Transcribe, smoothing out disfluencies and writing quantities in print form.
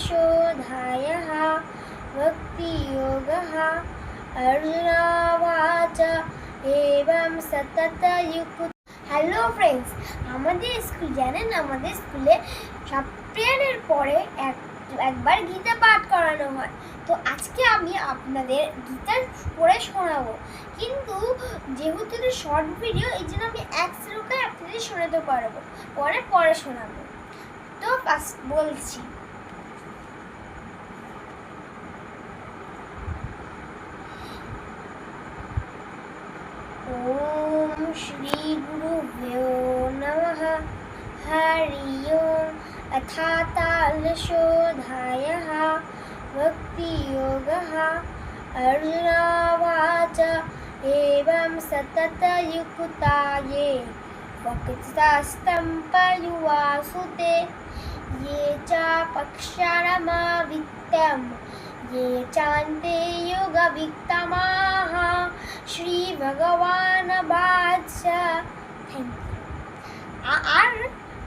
शोधायः भक्तियोगः अर्जुनवाच एवं सततयुक्त। Hello friends, আমাদের school জানেন, আমাদের স্কুলে সপ্তাহের পরে একবার গীতা পাঠ করানো হয়। তো আজকে আমি আপনাদের গীতা পড়ে শোনাবো, কিন্তু যেহেতু এটা শর্ট ভিডিও, এই জন্য আমি এক শ্লোকে আপনাদের শোনাতে পারবো, পরে শোনাবো। তো ফার্স্ট বলছি, ओम श्री गुरुभ्यो नमः। हरि ओम अथातालशोधायः भक्तियोगः अर्जुनवाच एवं सततयुक्ताये वक्तास्तं पर्युवासुते ये च पक्षाणमावित्तं ये चान्ते योगवित्तमाः श्री भगवान बादशाह। Thank you. আর